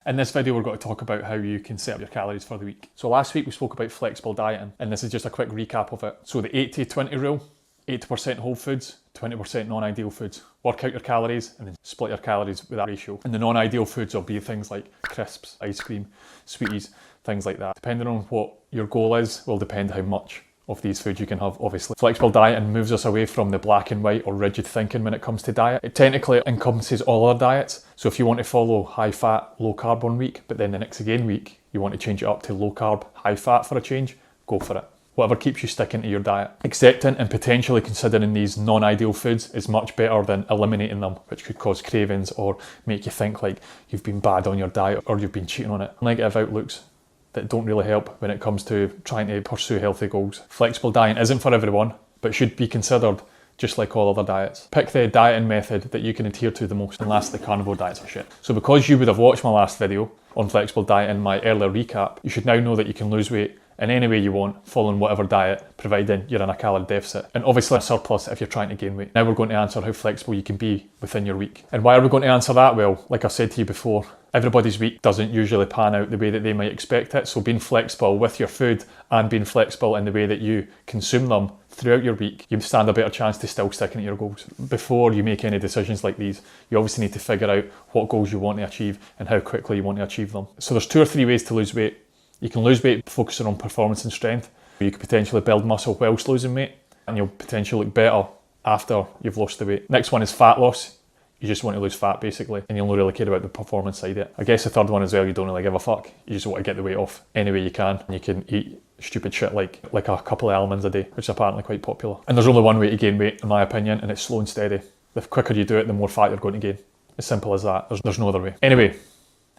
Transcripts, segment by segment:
In this video, we're going to talk about how you can set up your calories for the week. So last week we spoke about flexible dieting, and this is just a quick recap of it. So the 80-20 rule, 80% whole foods, 20% non-ideal foods. Work out your calories and then split your calories with that ratio. And the non-ideal foods will be things like crisps, ice cream, sweeties, things like that. Depending on what your goal is, will depend how much of these foods you can have, obviously. Flexible dieting moves us away from the black and white or rigid thinking when it comes to diet. It technically encompasses all our diets. So if you want to follow high fat, low carb 1 week, but then the next again week, you want to change it up to low carb, high fat for a change, go for it. Whatever keeps you sticking to your diet. Accepting and potentially considering these non-ideal foods is much better than eliminating them, which could cause cravings or make you think like you've been bad on your diet or you've been cheating on it. Negative outlooks that don't really help when it comes to trying to pursue healthy goals. Flexible dieting isn't for everyone, but should be considered just like all other diets. Pick the dieting method that you can adhere to the most, and lastly, carnivore diets are shit. So because you would have watched my last video on flexible dieting, my earlier recap, you should now know that you can lose weight in any way you want, following whatever diet, providing you're in a calorie deficit. And obviously a surplus if you're trying to gain weight. Now we're going to answer how flexible you can be within your week. And why are we going to answer that? Well, like I said to you before, everybody's week doesn't usually pan out the way that they might expect it. So being flexible with your food and being flexible in the way that you consume them throughout your week, you stand a better chance to still sticking to your goals. Before you make any decisions like these, you obviously need to figure out what goals you want to achieve and how quickly you want to achieve them. So there's 2 or 3 ways to lose weight. You can lose weight focusing on performance and strength. You could potentially build muscle whilst losing weight, and you'll potentially look better after you've lost the weight. Next one is fat loss. You just want to lose fat basically, and you'll not really care about the performance side of it. I guess the third one as well, you don't really give a fuck. You just want to get the weight off any way you can. And you can eat stupid shit like a couple of almonds a day, which is apparently quite popular. And there's only one way to gain weight, in my opinion, and it's slow and steady. The quicker you do it, the more fat you're going to gain. As simple as that. There's no other way. Anyway,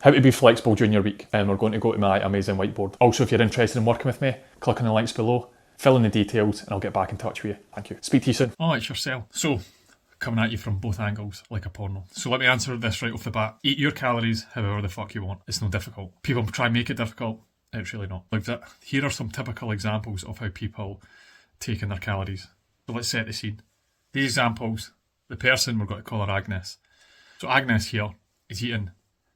how to be flexible during your week, and we're going to go to my amazing whiteboard. Also, if you're interested in working with me, click on the links below, fill in the details, and I'll get back in touch with you. Thank you. Speak to you soon. Oh, it's Yersel. So, coming at you from both angles, like a porno. So let me answer this right off the bat. Eat your calories however the fuck you want. It's no difficult. People try and make it difficult. It's really not. Like that. Here are some typical examples of how people take in their calories. So let's set the scene. These examples, the person, we're going to call her Agnes. So Agnes here is eating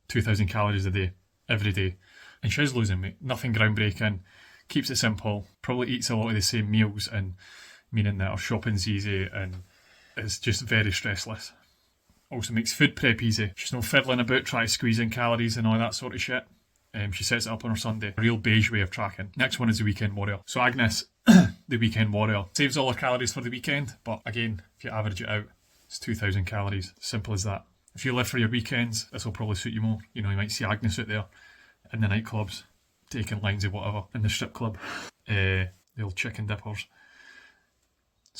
2,000 calories a day, every day. And she's losing weight. Nothing groundbreaking. Keeps it simple. Probably eats a lot of the same meals, and meaning that her shopping's easy and is just very stressless. Also makes food prep easy. She's not fiddling about trying to squeeze in calories and all that sort of shit. She sets it up on her Sunday. A real beige way of tracking. Next one is the weekend warrior. So Agnes, the weekend warrior, saves all her calories for the weekend, but again, if you average it out, it's 2,000 calories. Simple as that. If you live for your weekends, this will probably suit you more. You know, you might see Agnes out there in the nightclubs, taking lines of whatever, in the strip club, the old chicken dippers.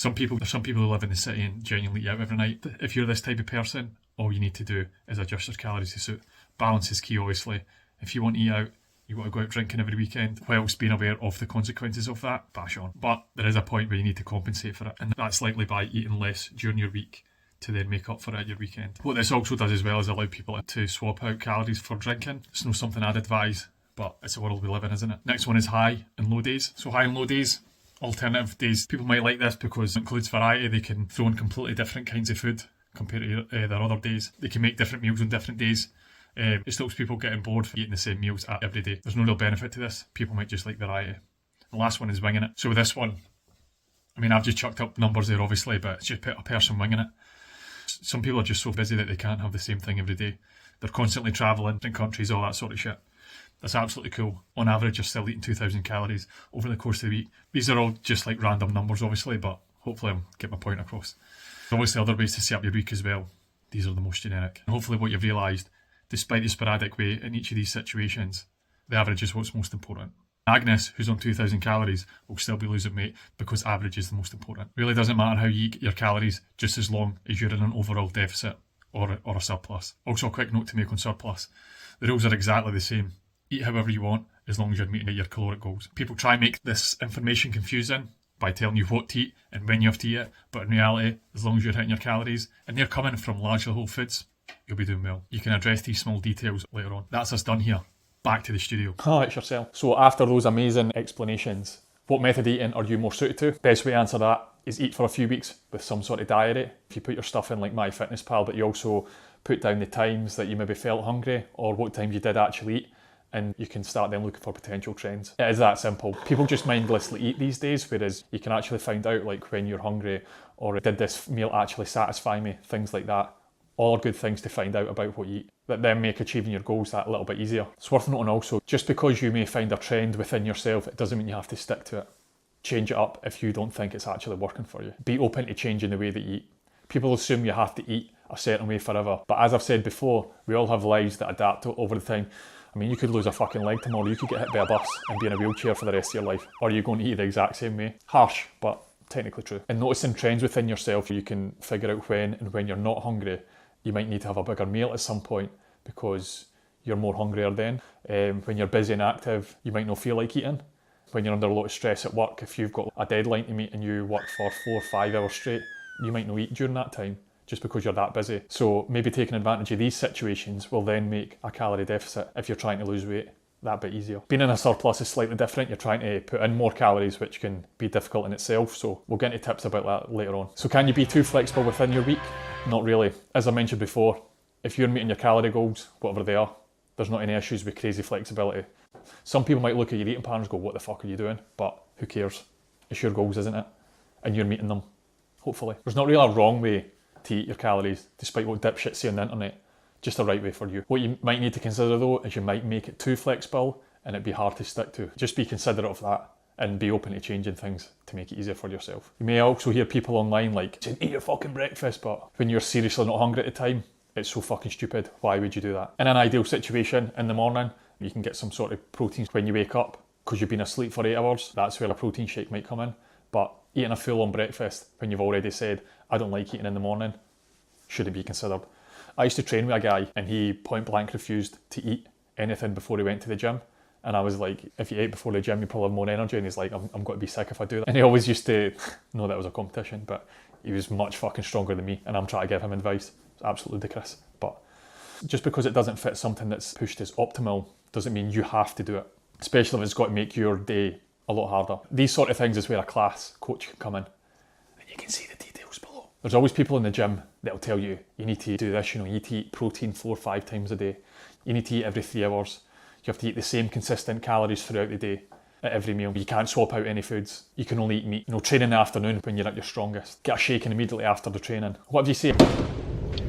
There's some people who live in the city and genuinely eat out every night. If you're this type of person, all you need to do is adjust your calories to suit. Balance is key, obviously. If you want to eat out, you want to go out drinking every weekend, whilst being aware of the consequences of that, bash on. But there is a point where you need to compensate for it, and that's likely by eating less during your week to then make up for it at your weekend. What this also does as well is allow people to swap out calories for drinking. It's not something I'd advise, but it's the world we live in, isn't it? Next one is high and low days. So high and low days, alternative days. People might like this because it includes variety. They can throw in completely different kinds of food compared to their other days. They can make different meals on different days. It stops people getting bored for eating the same meals every day. There's no real benefit to this. People might just like variety. The last one is winging it. So with this one, I mean, I've just chucked up numbers there obviously, but it's just a person winging it. Some people are just so busy that they can't have the same thing every day. They're constantly travelling, different countries, all that sort of shit. That's absolutely cool. On average, you're still eating 2,000 calories over the course of the week. These are all just like random numbers, obviously, but hopefully I'll get my point across. There's obviously other ways to set up your week as well. These are the most generic. And hopefully what you've realised, despite the sporadic way in each of these situations, the average is what's most important. Agnes, who's on 2,000 calories, will still be losing weight because average is the most important. Really doesn't matter how you eat your calories, just as long as you're in an overall deficit or a surplus. Also, a quick note to make on surplus. The rules are exactly the same. Eat however you want, as long as you're meeting your caloric goals. People try and make this information confusing by telling you what to eat and when you have to eat it, but in reality, as long as you're hitting your calories, and they're coming from largely whole foods, you'll be doing well. You can address these small details later on. That's us done here. Back to the studio. Oh, it's Yersel. So after those amazing explanations, what method eating are you more suited to? Best way to answer that is eat for a few weeks with some sort of diary. If you put your stuff in like MyFitnessPal, but you also put down the times that you maybe felt hungry or what times you did actually eat, and you can start then looking for potential trends. It is that simple. People just mindlessly eat these days, whereas you can actually find out like when you're hungry or did this meal actually satisfy me, things like that. All are good things to find out about what you eat that then make achieving your goals that little bit easier. It's worth noting also, just because you may find a trend within yourself, it doesn't mean you have to stick to it. Change it up if you don't think it's actually working for you. Be open to changing the way that you eat. People assume you have to eat a certain way forever, but as I've said before, we all have lives that adapt over the time. I mean, you could lose a fucking leg tomorrow, you could get hit by a bus and be in a wheelchair for the rest of your life. Or are you going to eat the exact same way? Harsh, but technically true. And noticing trends within yourself, you can figure out when you're not hungry, you might need to have a bigger meal at some point because you're more hungrier then. When you're busy and active, you might not feel like eating. When you're under a lot of stress at work, if you've got a deadline to meet and you work for 4 or 5 hours straight, you might not eat during that time just because you're that busy. So maybe taking advantage of these situations will then make a calorie deficit if you're trying to lose weight that bit easier. Being in a surplus is slightly different. You're trying to put in more calories, which can be difficult in itself. So we'll get into tips about that later on. So can you be too flexible within your week? Not really. As I mentioned before, if you're meeting your calorie goals, whatever they are, there's not any issues with crazy flexibility. Some people might look at your eating patterns and go, what the fuck are you doing? But who cares? It's your goals, isn't it? And you're meeting them, hopefully. There's not really a wrong way to eat your calories, despite what dipshits say on the internet. Just the right way for you. What you might need to consider though is you might make it too flexible and it'd be hard to stick to. Just be considerate of that and be open to changing things to make it easier for yourself. You may also hear people online like, just eat your fucking breakfast, but when you're seriously not hungry at the time, it's so fucking stupid. Why would you do that? In an ideal situation in the morning, you can get some sort of proteins when you wake up because you've been asleep for 8 hours. That's where a protein shake might come in. But eating a full-on breakfast when you've already said, I don't like eating in the morning, shouldn't be considered. I used to train with a guy and he point blank refused to eat anything before he went to the gym. And I was like, if you ate before the gym, you probably have more energy. And he's like, I'm going to be sick if I do that. And he always used to know that it was a competition, but he was much fucking stronger than me. And I'm trying to give him advice. It's absolutely ludicrous. But just because it doesn't fit something that's pushed as optimal doesn't mean you have to do it, especially if it's got to make your day a lot harder. These sort of things is where a class coach can come in. And you can see the details below. There's always people in the gym that'll tell you, you need to do this, you need to eat protein 4 or 5 times a day. You need to eat every 3 hours. You have to eat the same consistent calories throughout the day at every meal. You can't swap out any foods. You can only eat meat. Train in the afternoon when you're at your strongest. Get a shake immediately after the training. What do you say?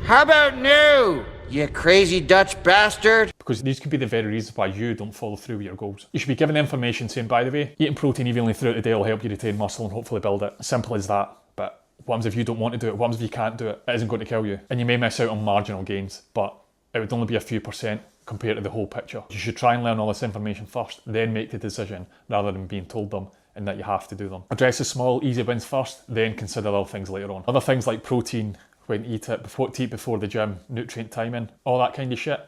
How about no, you crazy Dutch bastard? Because these could be the very reasons why you don't follow through with your goals. You should be given information saying, by the way, eating protein evenly throughout the day will help you retain muscle and hopefully build it. Simple as that. But what happens if you don't want to do it? What happens if you can't do it? It isn't going to kill you. And you may miss out on marginal gains, but it would only be a few % compared to the whole picture. You should try and learn all this information first, then make the decision rather than being told them and that you have to do them. Address the small, easy wins first, then consider other things later on. Other things like protein, when to eat it, what to eat before the gym, nutrient timing, all that kind of shit,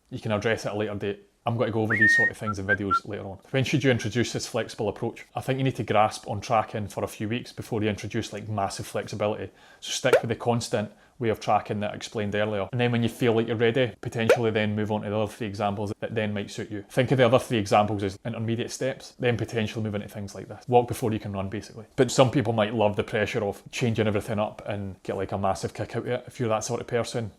you can address at a later date. I'm going to go over these sort of things in videos later on. When should you introduce this flexible approach? I think you need to grasp on tracking for a few weeks before you introduce like massive flexibility. So stick with the constant way of tracking that I explained earlier. And then when you feel like you're ready, potentially then move on to the other 3 examples that then might suit you. Think of the other 3 examples as intermediate steps, then potentially move into things like this. Walk before you can run, basically. But some people might love the pressure of changing everything up and get like a massive kick out of it. If you're that sort of person,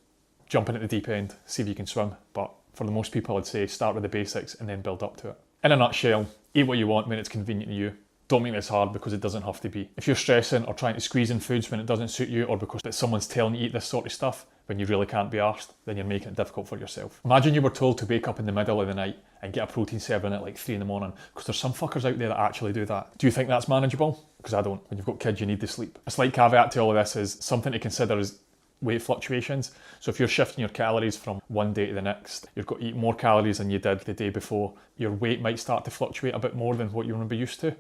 jump into the deep end, see if you can swim. But for the most people, I'd say start with the basics and then build up to it. In a nutshell, eat what you want when it's convenient to you. Don't make this hard because it doesn't have to be. If you're stressing or trying to squeeze in foods when it doesn't suit you, or because someone's telling you to eat this sort of stuff when you really can't be arsed, then you're making it difficult for yourself. Imagine you were told to wake up in the middle of the night and get a protein serving at like 3 in the morning, because there's some fuckers out there that actually do that. Do you think that's manageable? Because I don't. When you've got kids, you need to sleep. A slight caveat to all of this is something to consider is weight fluctuations. So if you're shifting your calories from one day to the next, you've got to eat more calories than you did the day before, your weight might start to fluctuate a bit more than what you want to be used to.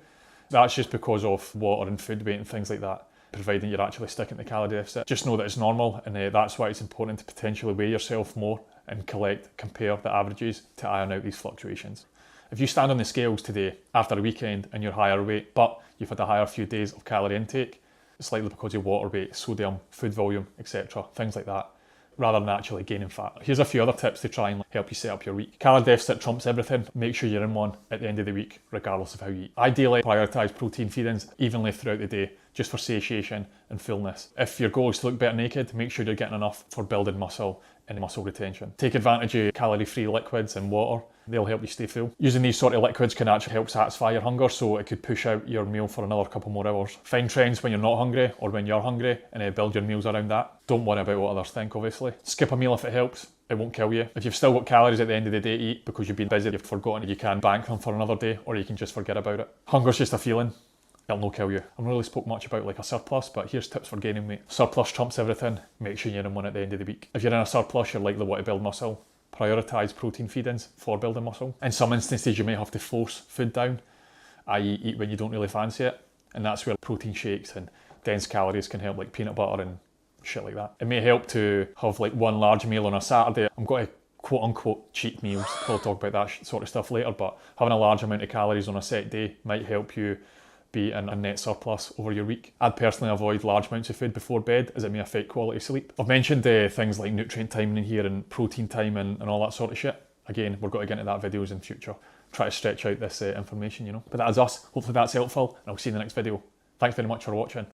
That's just because of water and food weight and things like that, providing you're actually sticking to the calorie deficit. Just know that it's normal, and that's why it's important to potentially weigh yourself more and compare the averages to iron out these fluctuations. If you stand on the scales today after a weekend and you're higher weight, but you've had a higher few days of calorie intake, it's likely because of water weight, sodium, food volume, etc., things like that, rather than actually gaining fat. Here's a few other tips to try and help you set up your week. Calorie deficit trumps everything. Make sure you're in one at the end of the week, regardless of how you eat. Ideally, prioritise protein feedings evenly throughout the day, just for satiation and fullness. If your goal is to look better naked, make sure you're getting enough for building muscle and muscle retention. Take advantage of calorie-free liquids and water. They'll help you stay full. Using these sort of liquids can actually help satisfy your hunger, so it could push out your meal for another couple more hours. Find trends when you're not hungry or when you're hungry and build your meals around that. Don't worry about what others think, obviously. Skip a meal if it helps. It won't kill you. If you've still got calories at the end of the day to eat because you've been busy, you've forgotten, you can bank them for another day, or you can just forget about it. Hunger's just a feeling. It'll no kill you. I've not really spoke much about like a surplus, but here's tips for gaining weight. Surplus trumps everything. Make sure you're in one at the end of the week. If you're in a surplus, you're likely want to build muscle. Prioritise protein feedings for building muscle. In some instances, you may have to force food down, i.e. eat when you don't really fancy it. And that's where protein shakes and dense calories can help, like peanut butter and shit like that. It may help to have like one large meal on a Saturday. I'm going to quote unquote cheat meals. We'll talk about that sort of stuff later, but having a large amount of calories on a set day might help you be in a net surplus over your week. I'd personally avoid large amounts of food before bed as it may affect quality sleep. I've mentioned things like nutrient timing in here and protein time and all that sort of shit. Again, we're going to get into that videos in future. Try to stretch out this information, you know. But that is us. Hopefully that's helpful, and I'll see you in the next video. Thanks very much for watching.